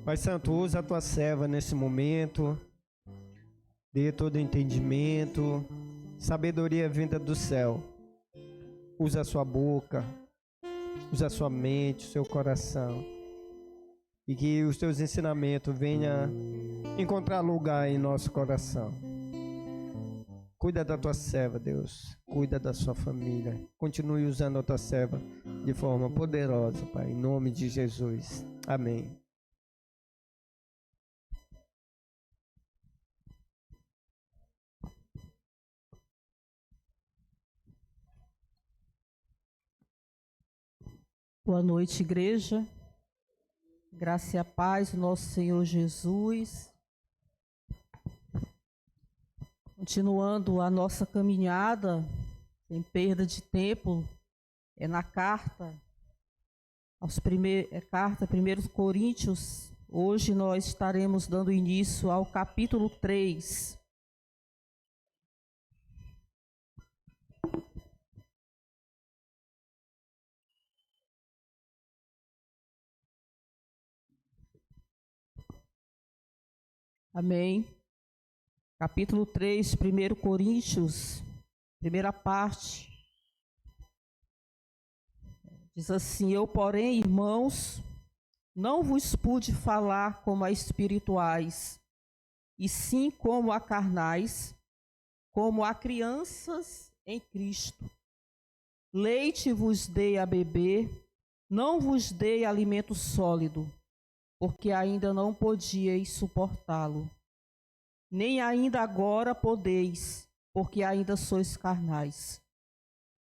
Pai Santo, usa a tua serva nesse momento, dê todo entendimento, sabedoria vinda do céu. Usa a sua boca, usa a sua mente, o seu coração, e que os teus ensinamentos venham encontrar lugar em nosso coração. Cuida da tua serva, Deus, cuida da sua família, continue usando a tua serva de forma poderosa, Pai, em nome de Jesus, amém. Boa noite, igreja. Graça e a paz do nosso Senhor Jesus. Continuando a nossa caminhada, sem perda de tempo, na carta 1 Coríntios. Hoje nós estaremos dando início ao capítulo 3. Amém. Capítulo 3, 1 Coríntios, primeira parte. Diz assim: Eu, porém, irmãos, não vos pude falar como a espirituais, e sim como a carnais, como a crianças em Cristo. Leite vos dei a beber, não vos dei alimento sólido, porque ainda não podíeis suportá-lo. Nem ainda agora podeis, porque ainda sois carnais.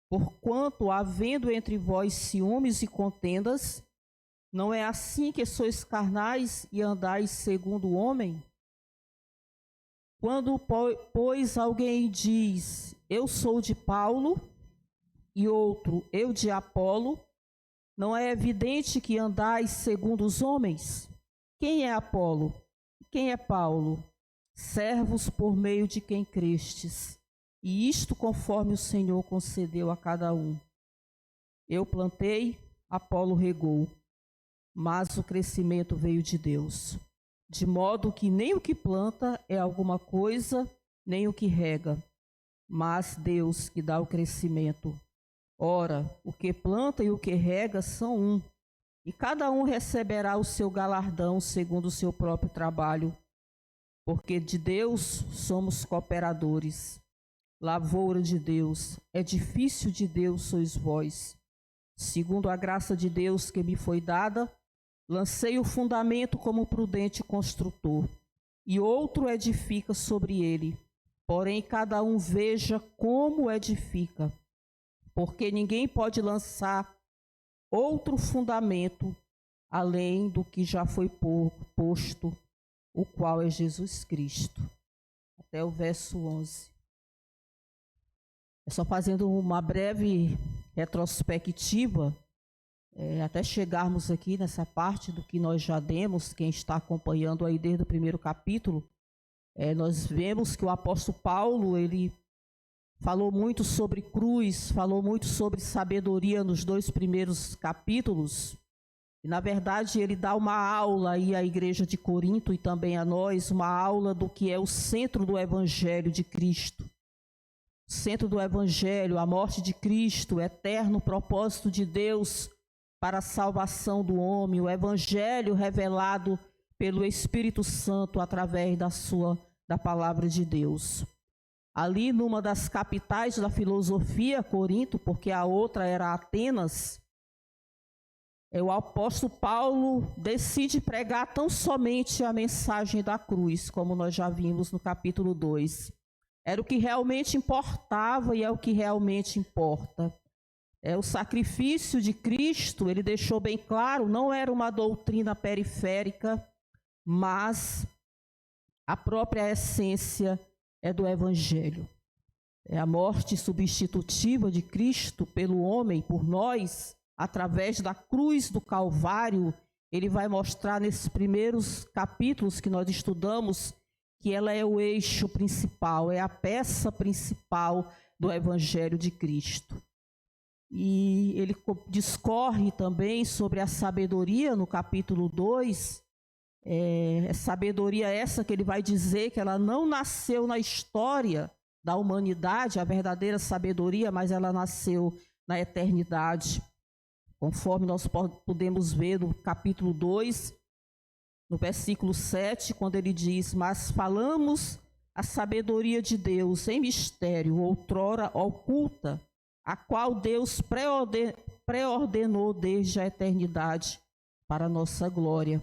Porquanto, havendo entre vós ciúmes e contendas, não é assim que sois carnais e andais segundo o homem? Quando, pois, alguém diz, eu sou de Paulo, e outro, eu de Apolo, não é evidente que andais segundo os homens? Quem é Apolo? Quem é Paulo? Servos por meio de quem crestes, e isto conforme o Senhor concedeu a cada um. Eu plantei, Apolo regou, mas o crescimento veio de Deus. De modo que nem o que planta é alguma coisa, nem o que rega, mas Deus que dá o crescimento. Ora, o que planta e o que rega são um, e cada um receberá o seu galardão segundo o seu próprio trabalho. Porque de Deus somos cooperadores, lavoura de Deus, edifício de Deus sois vós. Segundo a graça de Deus que me foi dada, lancei o fundamento como prudente construtor, e outro edifica sobre ele. Porém, cada um veja como edifica, porque ninguém pode lançar outro fundamento além do que já foi posto, o qual é Jesus Cristo. Até o verso 11. É só fazendo uma breve retrospectiva, até chegarmos aqui nessa parte do que nós já demos. Quem está acompanhando aí desde o primeiro capítulo, nós vemos que o apóstolo Paulo, ele falou muito sobre cruz, falou muito sobre sabedoria nos 2 primeiros capítulos. E, na verdade, ele dá uma aula aí à igreja de Corinto e também a nós, uma aula do que é o centro do Evangelho de Cristo. O centro do Evangelho, a morte de Cristo, o eterno propósito de Deus para a salvação do homem, o Evangelho revelado pelo Espírito Santo através da palavra de Deus. Ali, numa das capitais da filosofia, Corinto, porque a outra era Atenas, o apóstolo Paulo decide pregar tão somente a mensagem da cruz, como nós já vimos no capítulo 2. Era o que realmente importava e é o que realmente importa. O sacrifício de Cristo, ele deixou bem claro, não era uma doutrina periférica, mas a própria essência do Evangelho. É a morte substitutiva de Cristo pelo homem, por nós, através da cruz do Calvário. Ele vai mostrar nesses primeiros capítulos que nós estudamos que ela é o eixo principal, é a peça principal do Evangelho de Cristo. E ele discorre também sobre a sabedoria no capítulo 2, É sabedoria essa que ele vai dizer que ela não nasceu na história da humanidade, a verdadeira sabedoria, mas ela nasceu na eternidade. Conforme nós podemos ver no capítulo 2, no versículo 7, quando ele diz: mas falamos a sabedoria de Deus em mistério, outrora oculta, a qual Deus preordenou desde a eternidade para a nossa glória.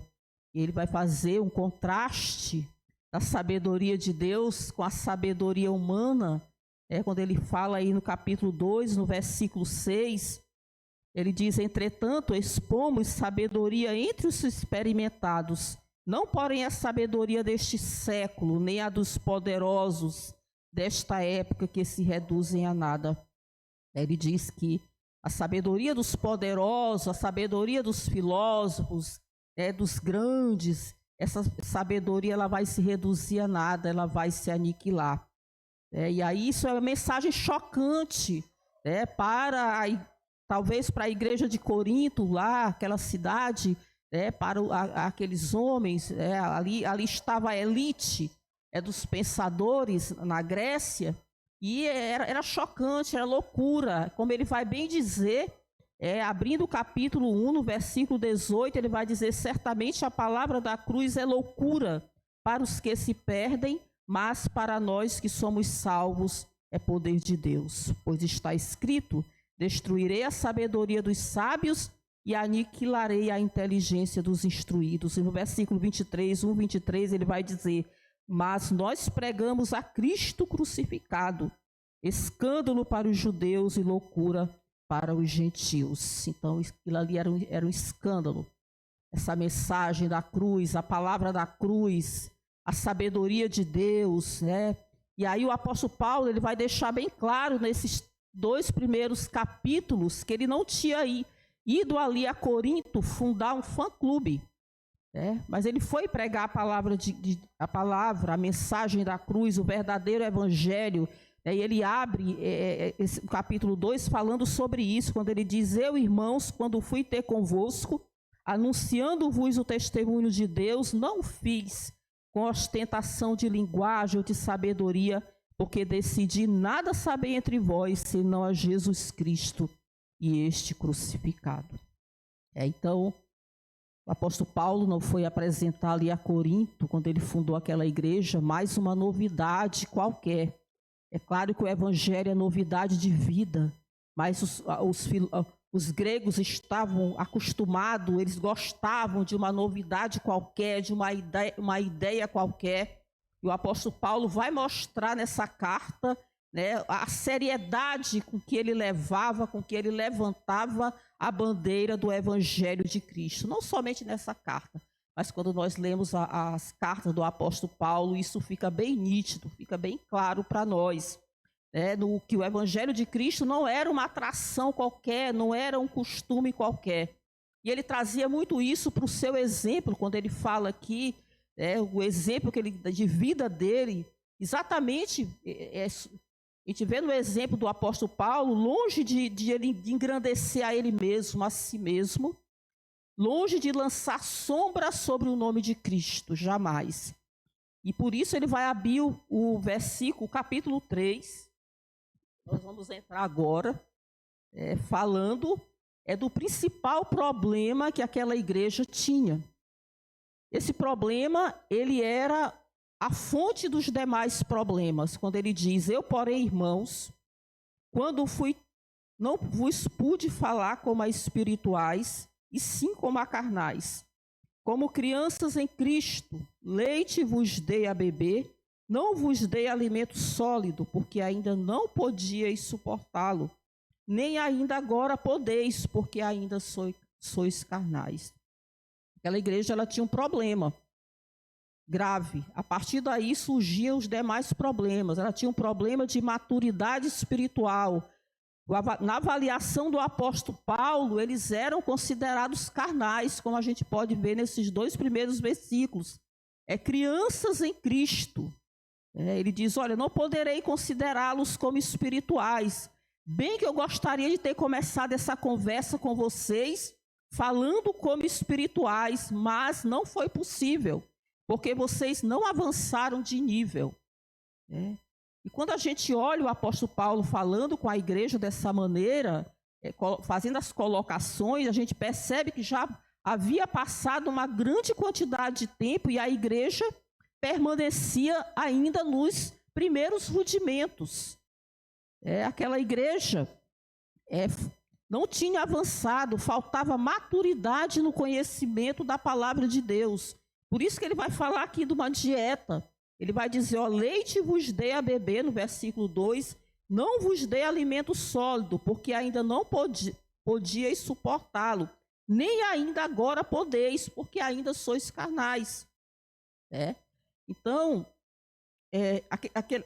E ele vai fazer um contraste da sabedoria de Deus com a sabedoria humana, quando ele fala aí no capítulo 2, no versículo 6, ele diz: entretanto, expomos sabedoria entre os experimentados, não porém a sabedoria deste século, nem a dos poderosos desta época que se reduzem a nada. Ele diz que a sabedoria dos poderosos, a sabedoria dos filósofos, dos grandes, essa sabedoria ela vai se reduzir a nada, ela vai se aniquilar. E aí isso é uma mensagem chocante, talvez para a igreja de Corinto, lá, aquela cidade, para aqueles homens, ali estava a elite dos pensadores na Grécia, e era chocante, era loucura, como ele vai bem dizer, abrindo o capítulo 1, no versículo 18, ele vai dizer: certamente a palavra da cruz é loucura para os que se perdem, mas para nós que somos salvos é poder de Deus. Pois está escrito: destruirei a sabedoria dos sábios e aniquilarei a inteligência dos instruídos. E no versículo 23, 1:23, ele vai dizer: mas nós pregamos a Cristo crucificado, escândalo para os judeus e loucura para os gentios. Então, aquilo ali era um escândalo. Essa mensagem da cruz, a palavra da cruz, a sabedoria de Deus, E aí o apóstolo Paulo, ele vai deixar bem claro nesses 2 primeiros capítulos que ele não tinha ido ali a Corinto fundar um fã-clube, mas ele foi pregar a palavra, a mensagem da cruz, o verdadeiro evangelho. E ele abre o capítulo 2 falando sobre isso, quando ele diz: eu, irmãos, quando fui ter convosco, anunciando-vos o testemunho de Deus, não fiz com ostentação de linguagem ou de sabedoria, porque decidi nada saber entre vós, senão a Jesus Cristo e este crucificado. Então, o apóstolo Paulo não foi apresentar ali a Corinto, quando ele fundou aquela igreja, mais uma novidade qualquer. É claro que o evangelho é novidade de vida, mas os gregos estavam acostumados, eles gostavam de uma novidade qualquer, de uma ideia qualquer. E o apóstolo Paulo vai mostrar nessa carta, a seriedade com que ele levava, com que ele levantava a bandeira do evangelho de Cristo. Não somente nessa carta, mas quando nós lemos as cartas do apóstolo Paulo, isso fica bem nítido, fica bem claro para nós, no que o evangelho de Cristo não era uma atração qualquer, não era um costume qualquer. E ele trazia muito isso para o seu exemplo, quando ele fala aqui, o exemplo de vida dele, exatamente, a gente vê no exemplo do apóstolo Paulo, longe de engrandecer a ele mesmo, a si mesmo, longe de lançar sombra sobre o nome de Cristo, jamais. E por isso ele vai abrir o versículo, capítulo 3, nós vamos entrar agora, falando do principal problema que aquela igreja tinha. Esse problema, ele era a fonte dos demais problemas, quando ele diz: eu, porém, irmãos, quando não vos pude falar como a espirituais, e sim como a carnais. Como crianças em Cristo, leite vos dei a beber, não vos dei alimento sólido, porque ainda não podíeis suportá-lo, nem ainda agora podeis, porque ainda sois carnais. Aquela igreja, ela tinha um problema grave. A partir daí surgiam os demais problemas. Ela tinha um problema de maturidade espiritual. Na avaliação do apóstolo Paulo, eles eram considerados carnais, como a gente pode ver nesses 2 primeiros versículos. Crianças em Cristo. Ele diz: olha, não poderei considerá-los como espirituais. Bem que eu gostaria de ter começado essa conversa com vocês falando como espirituais, mas não foi possível, porque vocês não avançaram de nível, né? E quando a gente olha o apóstolo Paulo falando com a igreja dessa maneira, fazendo as colocações, a gente percebe que já havia passado uma grande quantidade de tempo e a igreja permanecia ainda nos primeiros rudimentos. Aquela igreja não tinha avançado, faltava maturidade no conhecimento da palavra de Deus. Por isso que ele vai falar aqui de uma dieta. Ele vai dizer, leite vos dei a beber, no versículo 2, não vos dei alimento sólido, porque ainda não podíeis suportá-lo, nem ainda agora podeis, porque ainda sois carnais. Então,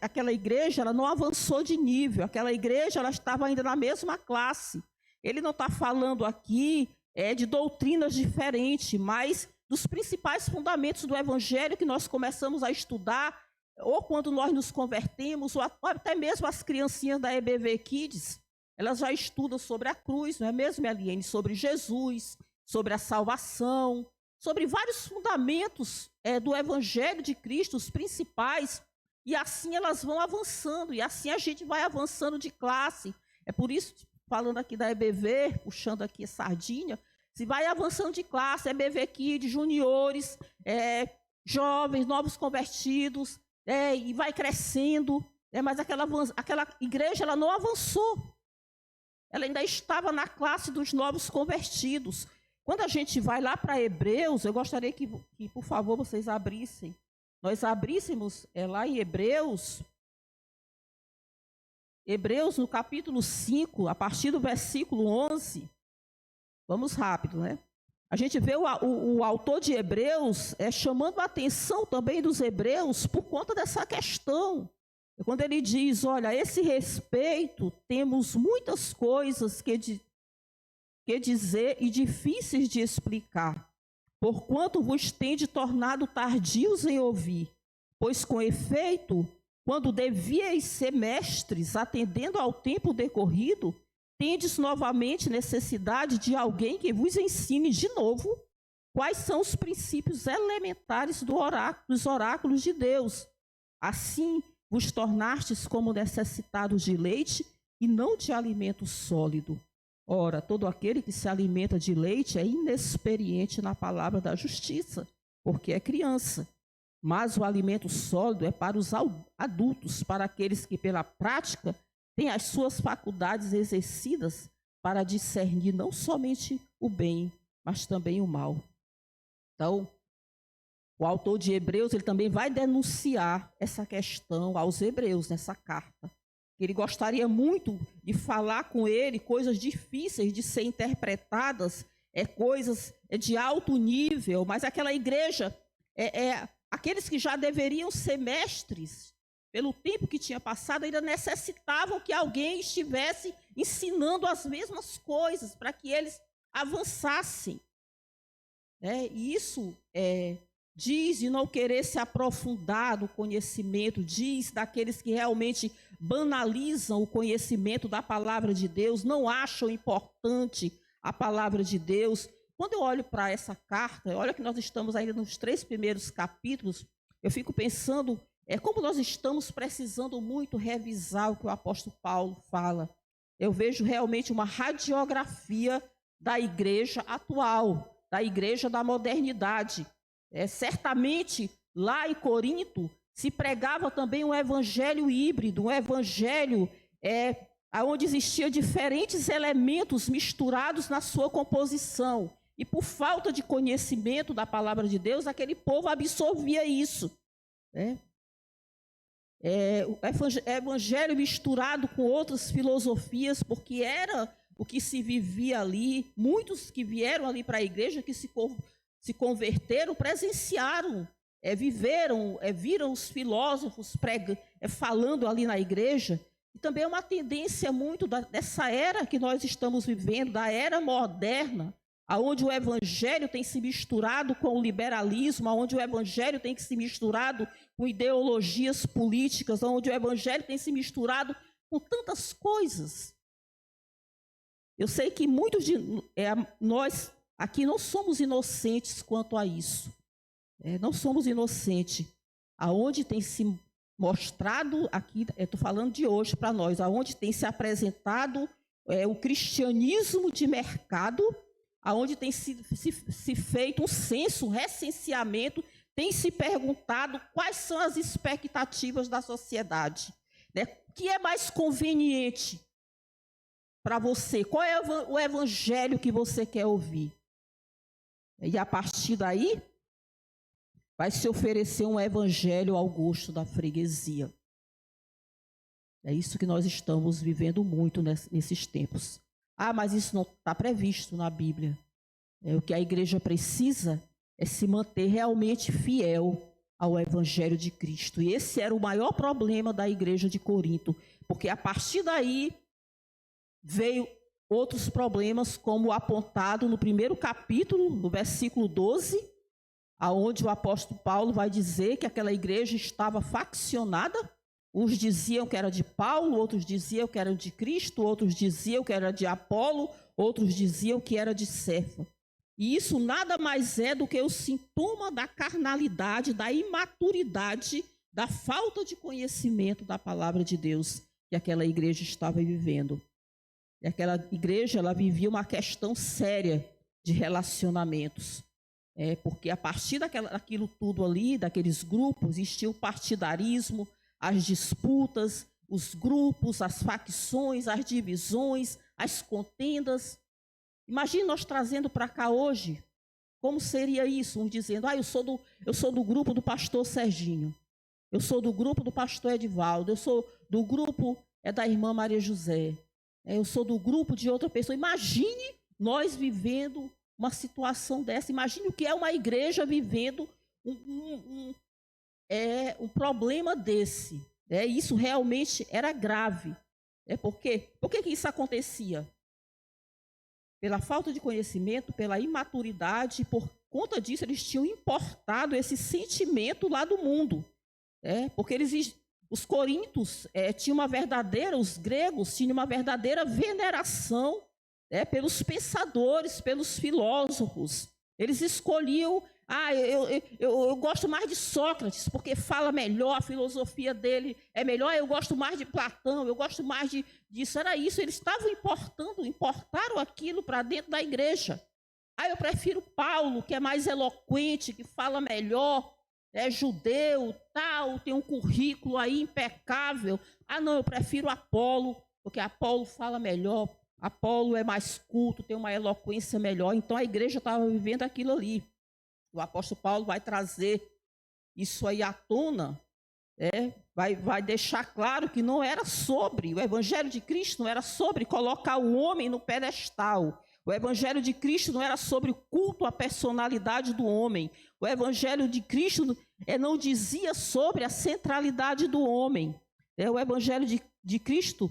aquela igreja ela não avançou de nível, aquela igreja ela estava ainda na mesma classe. Ele não está falando aqui de doutrinas diferentes, mas dos principais fundamentos do evangelho que nós começamos a estudar, ou quando nós nos convertemos, ou até mesmo as criancinhas da EBV Kids, elas já estudam sobre a cruz, não é mesmo, Eliane? Sobre Jesus, sobre a salvação, sobre vários fundamentos do evangelho de Cristo, os principais, e assim elas vão avançando, e assim a gente vai avançando de classe. É por isso, falando aqui da EBV, puxando aqui a sardinha, se vai avançando de classe, EBV Kids, juniores, jovens, novos convertidos, e vai crescendo, mas aquela igreja ela não avançou. Ela ainda estava na classe dos novos convertidos. Quando a gente vai lá para Hebreus, eu gostaria que, por favor, vocês abrissem. Nós abríssemos lá em Hebreus no capítulo 5, a partir do versículo 11. Vamos rápido, né? A gente vê o autor de Hebreus chamando a atenção também dos hebreus por conta dessa questão. Quando ele diz, olha, a esse respeito temos muitas coisas que dizer e difíceis de explicar, porquanto vos tende tornado tardios em ouvir. Pois com efeito, quando devíeis ser mestres, atendendo ao tempo decorrido, tendes novamente necessidade de alguém que vos ensine de novo quais são os princípios elementares dos oráculos de Deus. Assim, vos tornastes como necessitados de leite e não de alimento sólido. Ora, todo aquele que se alimenta de leite é inexperiente na palavra da justiça, porque é criança. Mas o alimento sólido é para os adultos, para aqueles que pela prática têm as suas faculdades exercidas para discernir não somente o bem, mas também o mal. Então, o autor de Hebreus, ele também vai denunciar essa questão aos hebreus nessa carta. Ele gostaria muito de falar com ele coisas difíceis de ser interpretadas, coisas de alto nível, mas aquela igreja, aqueles que já deveriam ser mestres, pelo tempo que tinha passado, ainda necessitavam que alguém estivesse ensinando as mesmas coisas para que eles avançassem. E isso diz de não querer se aprofundar no conhecimento, diz daqueles que realmente banalizam o conhecimento da palavra de Deus, não acham importante a palavra de Deus. Quando eu olho para essa carta, olha que nós estamos ainda nos 3 primeiros capítulos, eu fico pensando como nós estamos precisando muito revisar o que o apóstolo Paulo fala. Eu vejo realmente uma radiografia da igreja atual, da igreja da modernidade. Certamente, lá em Corinto, se pregava também um evangelho híbrido, um evangelho onde existiam diferentes elementos misturados na sua composição. E por falta de conhecimento da palavra de Deus, aquele povo absorvia isso. O evangelho misturado com outras filosofias, porque era o que se vivia ali. Muitos que vieram ali para a igreja, que se converteram, presenciaram, viveram, viram os filósofos falando ali na igreja. E também é uma tendência muito dessa era que nós estamos vivendo, da era moderna, onde o evangelho tem se misturado com o liberalismo, onde o evangelho tem se misturado com ideologias políticas, onde o evangelho tem se misturado com tantas coisas. Eu sei que muitos de nós aqui não somos inocentes quanto a isso. Não somos inocentes. Aonde tem se mostrado, aqui, estou falando de hoje para nós, aonde tem se apresentado o cristianismo de mercado, aonde tem se feito um censo, um recenseamento, tem se perguntado quais são as expectativas da sociedade. Né? O que é mais conveniente para você? Qual é o evangelho que você quer ouvir? E a partir daí, vai se oferecer um evangelho ao gosto da freguesia. É isso que nós estamos vivendo muito nesses tempos. Ah, mas isso não está previsto na Bíblia. O que a igreja precisa é se manter realmente fiel ao evangelho de Cristo. E esse era o maior problema da igreja de Corinto, porque a partir daí veio outros problemas, como apontado no primeiro capítulo, no versículo 12, aonde o apóstolo Paulo vai dizer que aquela igreja estava faccionada. Uns diziam que era de Paulo, outros diziam que era de Cristo, outros diziam que era de Apolo, outros diziam que era de Cefa. E isso nada mais é do que o sintoma da carnalidade, da imaturidade, da falta de conhecimento da palavra de Deus que aquela igreja estava vivendo. E aquela igreja, ela vivia uma questão séria de relacionamentos. Porque a partir daquilo tudo ali, daqueles grupos, existia o partidarismo, as disputas, os grupos, as facções, as divisões, as contendas. Imagine nós trazendo para cá hoje, como seria isso? Um dizendo, eu sou do grupo do pastor Serginho, eu sou do grupo do pastor Edivaldo, eu sou do grupo da irmã Maria José, eu sou do grupo de outra pessoa. Imagine nós vivendo uma situação dessa. Imagine o que é uma igreja vivendo um problema desse. Isso realmente era grave. Por quê? Por que isso acontecia? Pela falta de conhecimento, pela imaturidade, por conta disso eles tinham importado esse sentimento lá do mundo. Porque os coríntios tinham os gregos tinham uma verdadeira veneração pelos pensadores, pelos filósofos. Eles escolhiam, eu gosto mais de Sócrates, porque fala melhor, a filosofia dele é melhor, eu gosto mais de Platão, eu gosto mais disso. Era isso, eles estavam importaram aquilo para dentro da igreja. Eu prefiro Paulo, que é mais eloquente, que fala melhor, é judeu, tal, tem um currículo aí impecável. Não, eu prefiro Apolo, porque Apolo fala melhor, Apolo é mais culto, tem uma eloquência melhor. Então a igreja estava vivendo aquilo ali. O apóstolo Paulo vai trazer isso aí à tona, vai deixar claro que não era sobre, o evangelho de Cristo não era sobre colocar o homem no pedestal. O evangelho de Cristo não era sobre o culto à personalidade do homem. O evangelho de Cristo não dizia sobre a centralidade do homem. O evangelho de Cristo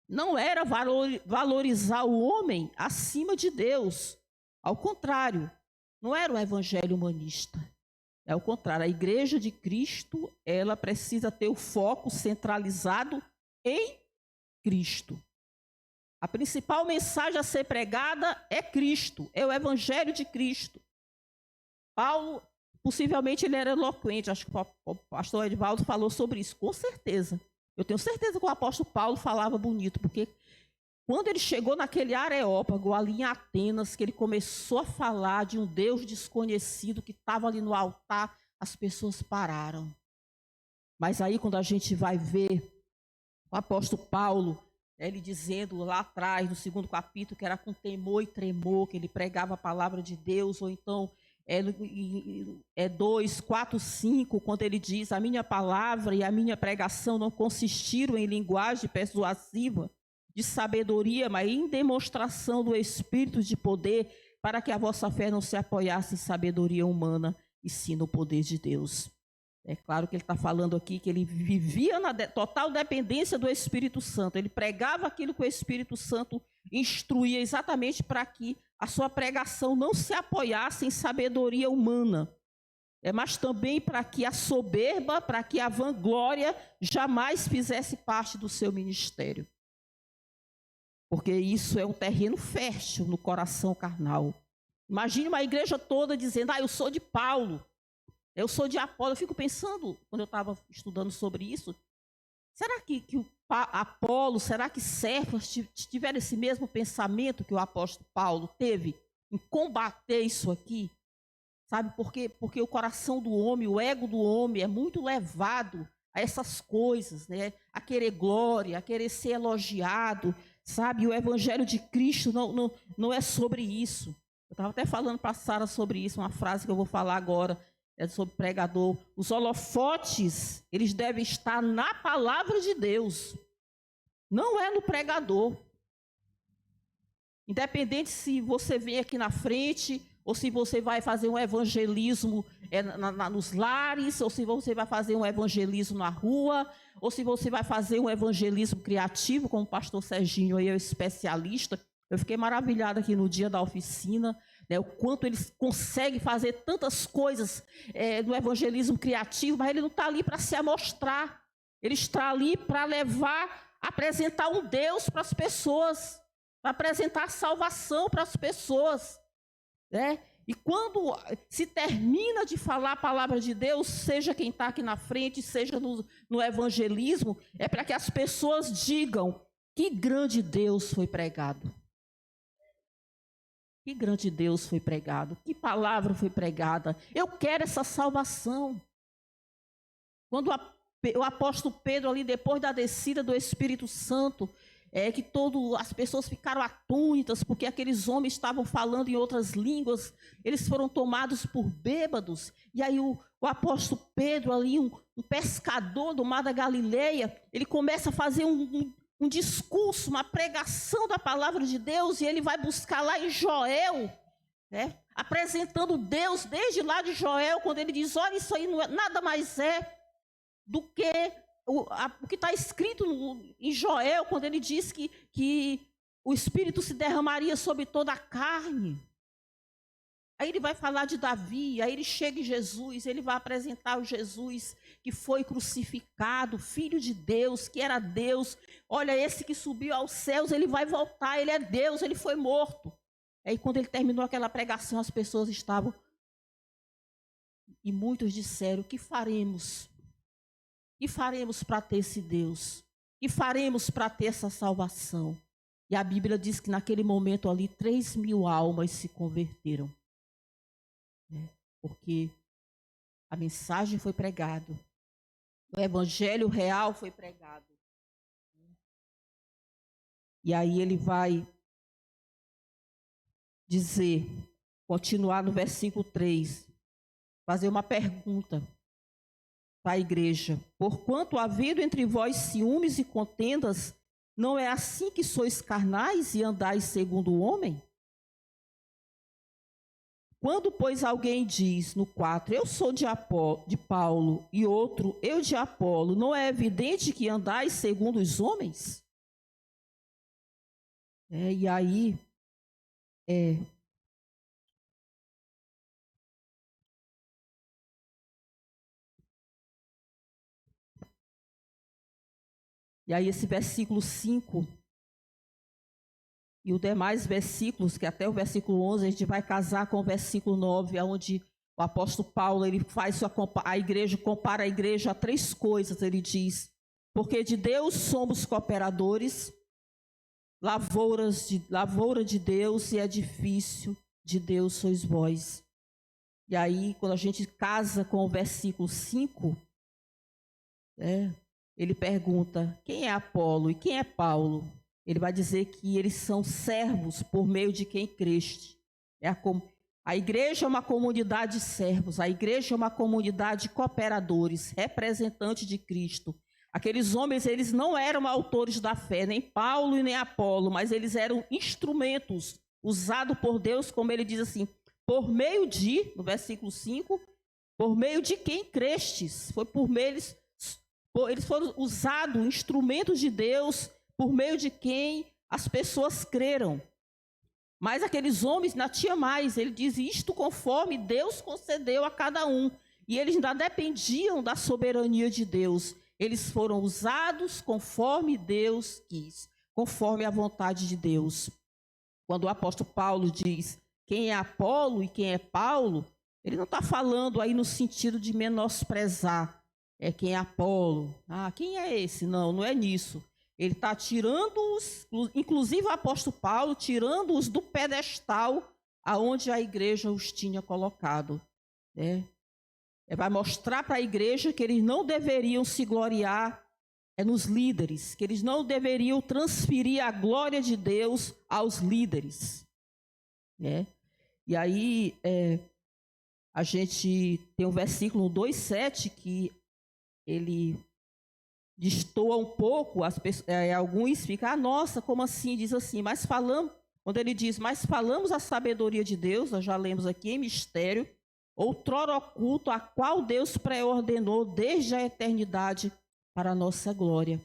não era valorizar o homem acima de Deus. Ao contrário, não era um evangelho humanista. É o contrário, a igreja de Cristo, ela precisa ter o foco centralizado em Cristo. A principal mensagem a ser pregada é Cristo, é o evangelho de Cristo. Paulo, possivelmente ele era eloquente, acho que o pastor Edivaldo falou sobre isso, com certeza. Eu tenho certeza que o apóstolo Paulo falava bonito, porque quando ele chegou naquele Areópago, ali em Atenas, que ele começou a falar de um Deus desconhecido que estava ali no altar, as pessoas pararam. Mas aí quando a gente vai ver o apóstolo Paulo, ele dizendo lá atrás, no 2º capítulo, que era com temor e tremor, que ele pregava a palavra de Deus, ou então 2, 4, 5, quando ele diz, a minha palavra e a minha pregação não consistiram em linguagem persuasiva, de sabedoria, mas em demonstração do Espírito de poder, para que a vossa fé não se apoiasse em sabedoria humana, e sim no poder de Deus. É claro que ele está falando aqui que ele vivia na total dependência do Espírito Santo. Ele pregava aquilo que o Espírito Santo instruía exatamente para que a sua pregação não se apoiasse em sabedoria humana, mas também para que a soberba, para que a vanglória jamais fizesse parte do seu ministério. Porque isso é um terreno fértil no coração carnal. Imagine uma igreja toda dizendo, eu sou de Paulo, eu sou de Apolo. Eu fico pensando, quando eu estava estudando sobre isso, será que o Apolo, será que Cefas tiveram esse mesmo pensamento que o apóstolo Paulo teve em combater isso aqui? Sabe, porque o coração do homem, o ego do homem é muito levado a essas coisas, né? A querer glória, a querer ser elogiado, sabe? O evangelho de Cristo não é sobre isso. Eu estava até falando para a Sara sobre isso, uma frase que eu vou falar agora, é sobre pregador. Os holofotes, eles devem estar na palavra de Deus, não é no pregador. Independente se você vem aqui na frente, ou se você vai fazer um evangelismo nos lares, ou se você vai fazer um evangelismo na rua, ou se você vai fazer um evangelismo criativo, como o pastor Serginho aí é o especialista. Eu fiquei maravilhada aqui no dia da oficina, né, o quanto eles conseguem fazer tantas coisas no evangelismo criativo, mas ele não está ali para se amostrar, ele está ali para apresentar um Deus para as pessoas, para apresentar salvação para as pessoas, né? E quando se termina de falar a palavra de Deus, seja quem está aqui na frente, seja no evangelismo, é para que as pessoas digam: que grande Deus foi pregado. Que grande Deus foi pregado. Que palavra foi pregada. Eu quero essa salvação. Quando o apóstolo Pedro, ali depois da descida do Espírito Santo, que as pessoas ficaram atônitas, porque aqueles homens estavam falando em outras línguas, eles foram tomados por bêbados. E aí o apóstolo Pedro, ali, um pescador do mar da Galileia, ele começa a fazer um discurso, uma pregação da palavra de Deus, e ele vai buscar lá em Joel, né, apresentando Deus desde lá de Joel, quando ele diz: olha, isso aí nada mais é do que o que está escrito em Joel, quando ele diz que o Espírito se derramaria sobre toda a carne. Aí ele vai falar de Davi, aí ele chega em Jesus, ele vai apresentar o Jesus que foi crucificado, Filho de Deus, que era Deus. Olha, esse que subiu aos céus, ele vai voltar, ele é Deus, ele foi morto. Aí quando ele terminou aquela pregação, as pessoas estavam, e muitos disseram: o que faremos? O que faremos para ter esse Deus? O que faremos para ter essa salvação? E a Bíblia diz que naquele momento ali, 3.000 almas se converteram. Porque a mensagem foi pregada, o evangelho real foi pregado. E aí ele vai dizer, continuar no versículo 3, fazer uma pergunta para a igreja: porquanto havendo entre vós ciúmes e contendas, não é assim que sois carnais e andais segundo o homem? Quando, pois, alguém diz no 4, eu sou de Paulo, e outro, eu de Apolo, não é evidente que andais segundo os homens? E aí, esse versículo 5 e os demais versículos, que até o versículo 11, a gente vai casar com o versículo 9, onde o apóstolo Paulo, ele faz a igreja, compara a igreja a 3 coisas. Ele diz: porque de Deus somos cooperadores, lavoura de Deus e edifício de Deus sois vós. E aí, quando a gente casa com o versículo 5, ele pergunta: quem é Apolo e quem é Paulo? Ele vai dizer que eles são servos por meio de quem creste. A igreja é uma comunidade de servos, a igreja é uma comunidade de cooperadores, representantes de Cristo. Aqueles homens, eles não eram autores da fé, nem Paulo e nem Apolo, mas eles eram instrumentos usados por Deus, como ele diz assim, por meio de, no versículo 5, por meio de quem crestes. Foi por meio, eles foram usados, instrumentos de Deus, por meio de quem as pessoas creram. Mas aqueles homens ainda tinha mais. Ele diz: isto conforme Deus concedeu a cada um. E eles ainda dependiam da soberania de Deus. Eles foram usados conforme Deus quis, conforme a vontade de Deus. Quando o apóstolo Paulo diz: quem é Apolo e quem é Paulo, ele não está falando aí no sentido de menosprezar quem é Apolo. Ah, quem é esse? Não, não é nisso. Ele está tirando-os, inclusive o apóstolo Paulo, tirando-os do pedestal aonde a igreja os tinha colocado. Vai mostrar para a igreja que eles não deveriam se gloriar nos líderes, que eles não deveriam transferir a glória de Deus aos líderes. E aí a gente tem o versículo 2,7 que ele destoa um pouco, alguns ficam, nossa, como assim? Diz assim, mas falamos, quando ele diz, mas falamos a sabedoria de Deus, nós já lemos aqui em mistério, outrora oculto, a qual Deus pré-ordenou desde a eternidade para a nossa glória.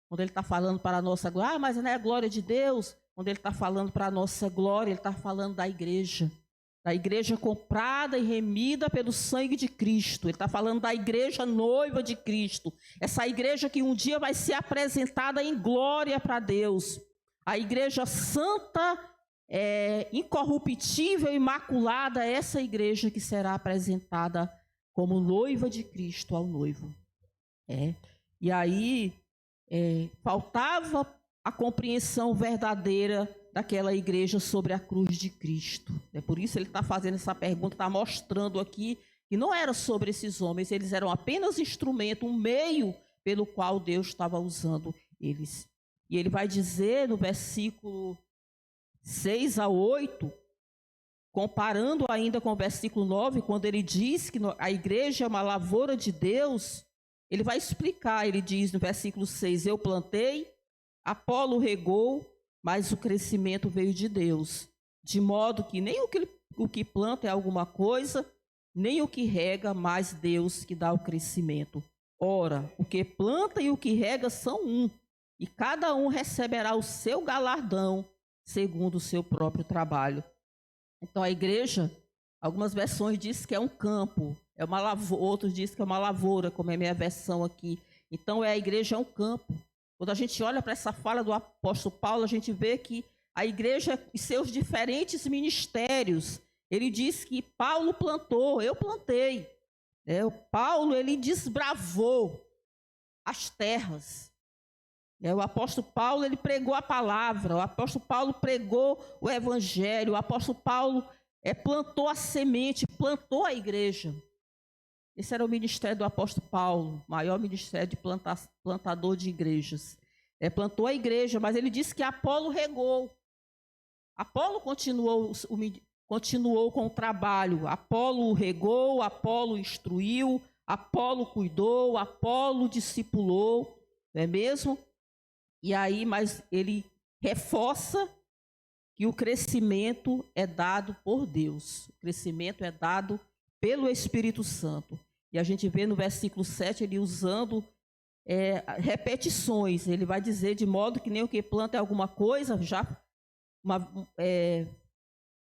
Quando ele está falando para a nossa glória, mas não é a glória de Deus. Quando ele está falando para a nossa glória, ele está falando da igreja comprada e remida pelo sangue de Cristo. Ele está falando da igreja noiva de Cristo. Essa igreja que um dia vai ser apresentada em glória para Deus. A igreja santa, incorruptível, imaculada, essa igreja que será apresentada como noiva de Cristo ao noivo. E aí faltava a compreensão verdadeira daquela igreja sobre a cruz de Cristo. Por isso ele está fazendo essa pergunta, está mostrando aqui que não era sobre esses homens, eles eram apenas instrumento, um meio pelo qual Deus estava usando eles. E ele vai dizer no versículo 6 a 8, comparando ainda com o versículo 9, quando ele diz que a igreja é uma lavoura de Deus, ele vai explicar, ele diz no versículo 6, eu plantei, Apolo regou, mas o crescimento veio de Deus, de modo que nem o que planta é alguma coisa, nem o que rega, mas Deus que dá o crescimento. Ora, o que planta e o que rega são um, e cada um receberá o seu galardão, segundo o seu próprio trabalho. Então a igreja, algumas versões dizem que é um campo, é uma lavoura, outros dizem que é uma lavoura, como é a minha versão aqui. Então a igreja é um campo. Quando a gente olha para essa fala do apóstolo Paulo, a gente vê que a igreja e seus diferentes ministérios, ele diz que Paulo plantou, eu plantei. O Paulo, ele desbravou as terras. O apóstolo Paulo, ele pregou a palavra, o apóstolo Paulo pregou o evangelho, o apóstolo Paulo plantou a semente, plantou a igreja. Esse era o ministério do apóstolo Paulo, maior ministério de plantador de igrejas. Plantou a igreja, mas ele disse que Apolo regou. Apolo continuou com o trabalho. Apolo regou, Apolo instruiu, Apolo cuidou, Apolo discipulou, não é mesmo? E aí, mas ele reforça que o crescimento é dado por Deus. O crescimento é dado pelo Espírito Santo. E a gente vê no versículo 7 ele usando repetições. Ele vai dizer de modo que nem o que planta é alguma coisa,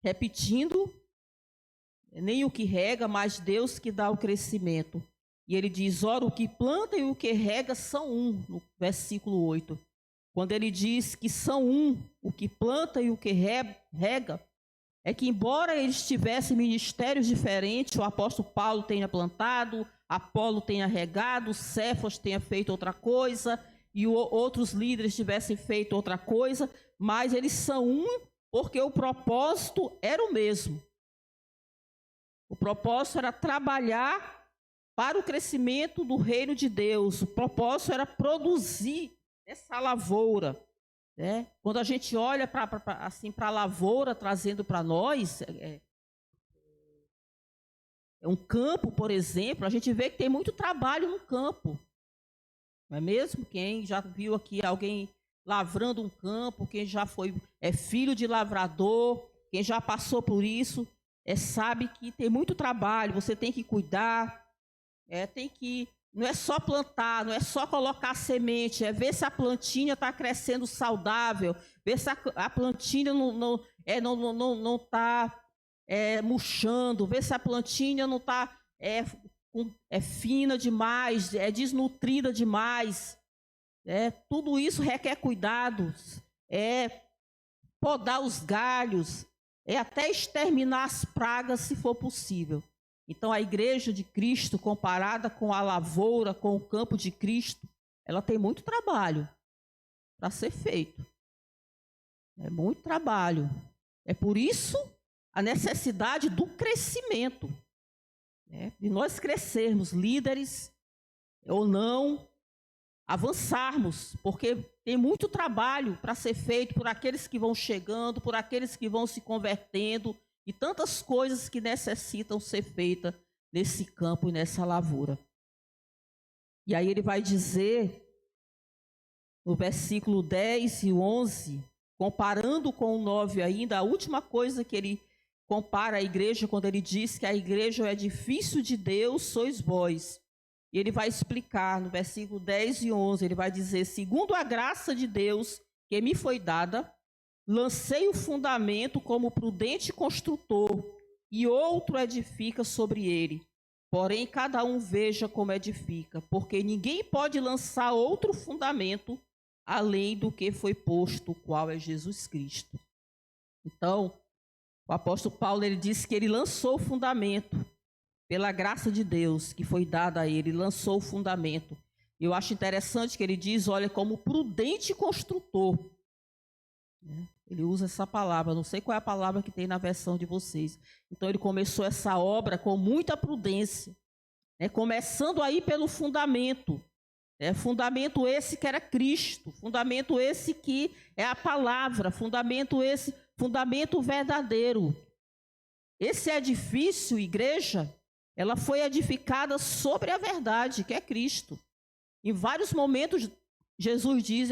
repetindo, nem o que rega, mas Deus que dá o crescimento. E ele diz, ora, o que planta e o que rega são um, no versículo 8. Quando ele diz que são um, o que planta e o que rega, é que embora eles tivessem ministérios diferentes, o apóstolo Paulo tenha plantado, Apolo tenha regado, Cefas tenha feito outra coisa, e outros líderes tivessem feito outra coisa, mas eles são um porque o propósito era o mesmo. O propósito era trabalhar para o crescimento do reino de Deus, o propósito era produzir essa lavoura. Quando a gente olha para a lavoura trazendo para nós, um campo, por exemplo, a gente vê que tem muito trabalho no campo. Não é mesmo? Quem já viu aqui alguém lavrando um campo, quem já foi filho de lavrador, quem já passou por isso, sabe que tem muito trabalho, você tem que cuidar, não é só plantar, não é só colocar semente, é ver se a plantinha está crescendo saudável, ver se a plantinha não está murchando, ver se a plantinha não está fina demais, desnutrida demais. Tudo isso requer cuidados, podar os galhos, é até exterminar as pragas, se for possível. Então, a igreja de Cristo, comparada com a lavoura, com o campo de Cristo, ela tem muito trabalho para ser feito. É muito trabalho. É por isso a necessidade do crescimento, né? De nós crescermos, líderes ou não, avançarmos, porque tem muito trabalho para ser feito por aqueles que vão chegando, por aqueles que vão se convertendo, e tantas coisas que necessitam ser feitas nesse campo e nessa lavoura. E aí ele vai dizer, no versículo 10 e 11, comparando com o 9 ainda, a última coisa que ele compara a igreja, quando ele diz que a igreja é o edifício de Deus, sois vós. E ele vai explicar no versículo 10 e 11, ele vai dizer, segundo a graça de Deus que me foi dada, lancei o fundamento como prudente construtor, e outro edifica sobre ele. Porém, cada um veja como edifica, porque ninguém pode lançar outro fundamento além do que foi posto, o qual é Jesus Cristo. Então, o apóstolo Paulo, ele disse que ele lançou o fundamento, pela graça de Deus que foi dada a ele, lançou o fundamento. Eu acho interessante que ele diz, olha, como prudente construtor. Ele usa essa palavra, não sei qual é a palavra que tem na versão de vocês. Então ele começou essa obra com muita prudência, começando aí pelo fundamento. Fundamento esse que era Cristo, fundamento esse que é a palavra, fundamento esse, fundamento verdadeiro. Esse edifício, igreja, ela foi edificada sobre a verdade, que é Cristo. Em vários momentos, Jesus diz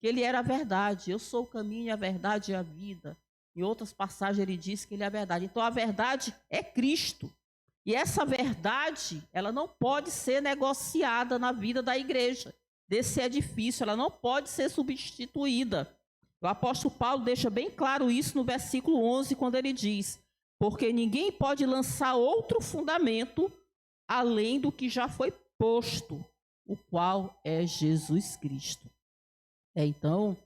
que ele era a verdade. Eu sou o caminho, a verdade e a vida. Em outras passagens, ele diz que ele é a verdade. Então, a verdade é Cristo. E essa verdade, ela não pode ser negociada na vida da igreja, desse edifício. Ela não pode ser substituída. O apóstolo Paulo deixa bem claro isso no versículo 11, quando ele diz, porque ninguém pode lançar outro fundamento além do que já foi posto, o qual é Jesus Cristo. Então,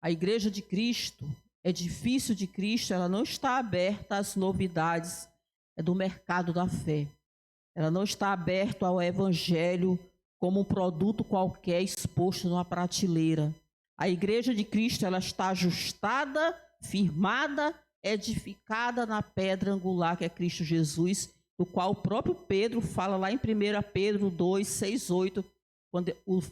a igreja de Cristo, edifício de Cristo, ela não está aberta às novidades do mercado da fé. Ela não está aberta ao evangelho como um produto qualquer exposto numa prateleira. A igreja de Cristo, ela está ajustada, firmada, edificada na pedra angular que é Cristo Jesus, do qual o próprio Pedro fala lá em 1 Pedro 2, 6, 8,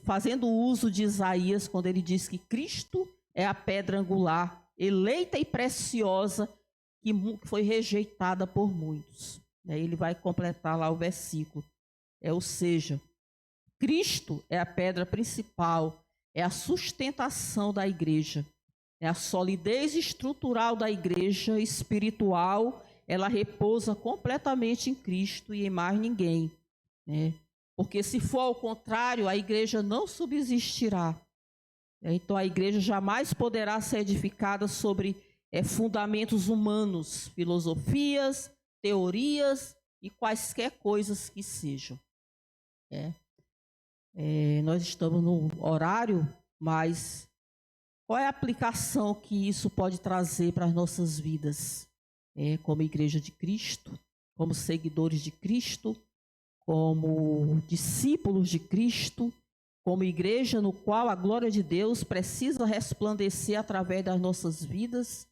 fazendo uso de Isaías, quando ele diz que Cristo é a pedra angular, eleita e preciosa, que foi rejeitada por muitos. Ele vai completar lá o versículo. Ou seja, Cristo é a pedra principal, é a sustentação da igreja, é a solidez estrutural da igreja espiritual, ela repousa completamente em Cristo e em mais ninguém, Porque se for ao contrário, a igreja não subsistirá. Então a igreja jamais poderá ser edificada sobre fundamentos humanos, filosofias, teorias e quaisquer coisas que sejam. Nós estamos no horário, mas qual é a aplicação que isso pode trazer para as nossas vidas? Como igreja de Cristo, como seguidores de Cristo, como discípulos de Cristo, como igreja no qual a glória de Deus precisa resplandecer através das nossas vidas.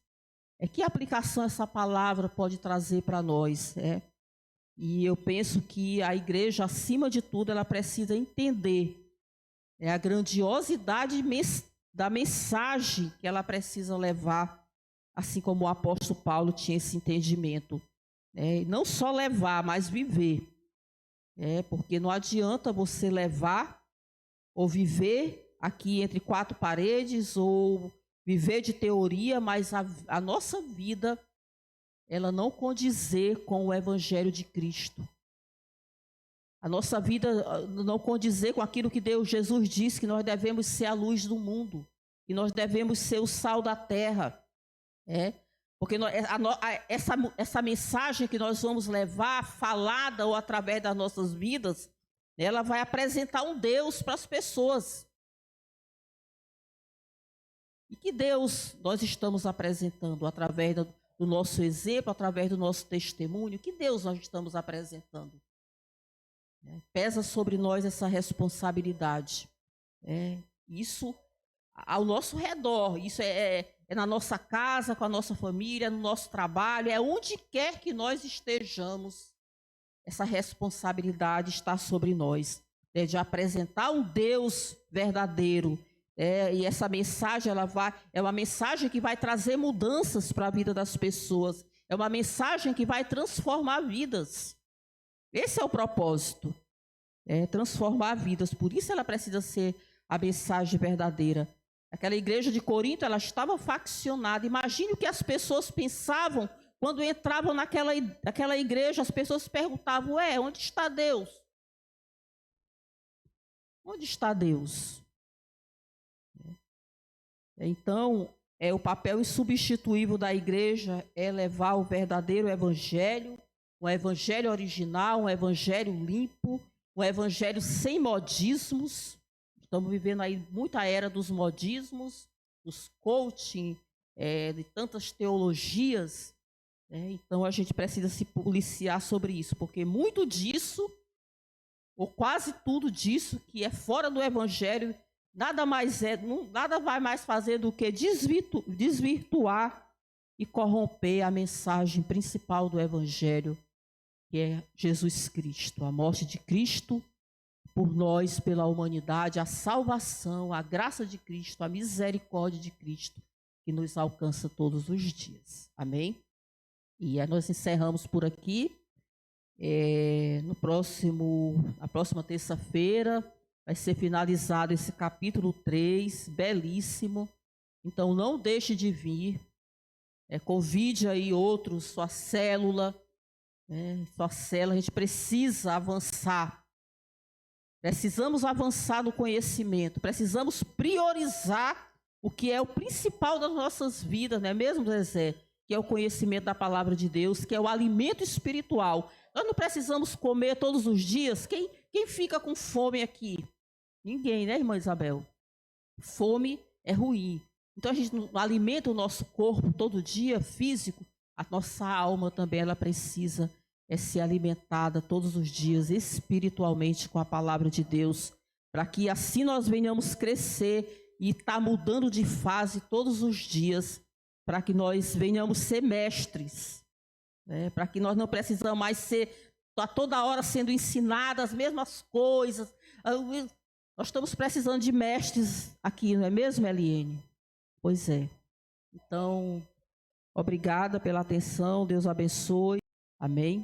Que aplicação essa palavra pode trazer para nós? E eu penso que a igreja, acima de tudo, ela precisa entender a grandiosidade da mensagem que ela precisa levar, assim como o apóstolo Paulo tinha esse entendimento. Não só levar, mas viver. Porque não adianta você levar ou viver aqui entre quatro paredes ou viver de teoria, mas a nossa vida, ela não condizer com o evangelho de Cristo. A nossa vida não condizer com aquilo que Jesus disse, que nós devemos ser a luz do mundo, que nós devemos ser o sal da terra. Porque essa mensagem que nós vamos levar, falada ou através das nossas vidas, ela vai apresentar um Deus para as pessoas. E que Deus nós estamos apresentando através do nosso exemplo, através do nosso testemunho, que Deus nós estamos apresentando. Pesa sobre nós essa responsabilidade. Isso ao nosso redor, isso é na nossa casa, com a nossa família, no nosso trabalho, é onde quer que nós estejamos, essa responsabilidade está sobre nós, de apresentar um Deus verdadeiro. E essa mensagem é uma mensagem que vai trazer mudanças para a vida das pessoas, é uma mensagem que vai transformar vidas. Esse é o propósito, transformar vidas. Por isso ela precisa ser a mensagem verdadeira. Aquela igreja de Corinto, ela estava faccionada. Imagine o que as pessoas pensavam quando entravam naquela igreja. As pessoas perguntavam: onde está Deus? Onde está Deus? Então, o papel insubstituível da igreja é levar o verdadeiro evangelho, um evangelho original, um evangelho limpo, um evangelho sem modismos. Estamos vivendo aí muita era dos modismos, dos coaching, de tantas teologias. Então, a gente precisa se policiar sobre isso, porque muito disso, ou quase tudo disso, que é fora do evangelho, nada vai mais fazer do que desvirtuar e corromper a mensagem principal do evangelho, que é Jesus Cristo, a morte de Cristo por nós, pela humanidade, a salvação, a graça de Cristo, a misericórdia de Cristo, que nos alcança todos os dias. Amém? E nós encerramos por aqui. Na próxima terça-feira vai ser finalizado esse capítulo 3, belíssimo. Então não deixe de vir. Convide aí outros, sua célula. A gente precisa avançar. Precisamos avançar no conhecimento, precisamos priorizar o que é o principal das nossas vidas, não é mesmo, Zezé? Que é o conhecimento da palavra de Deus, que é o alimento espiritual. Nós não precisamos comer todos os dias. Quem fica com fome aqui? Ninguém, né, irmã Isabel? Fome é ruim. Então a gente não alimenta o nosso corpo todo dia, físico, a nossa alma também ela precisa ser alimentada todos os dias espiritualmente com a palavra de Deus, para que assim nós venhamos crescer e estar mudando de fase todos os dias, para que nós venhamos ser mestres, para que nós não precisamos mais ser a toda hora sendo ensinadas as mesmas coisas. Nós estamos precisando de mestres aqui, não é mesmo, Eliene? Pois é. Então, obrigada pela atenção, Deus abençoe. Amém.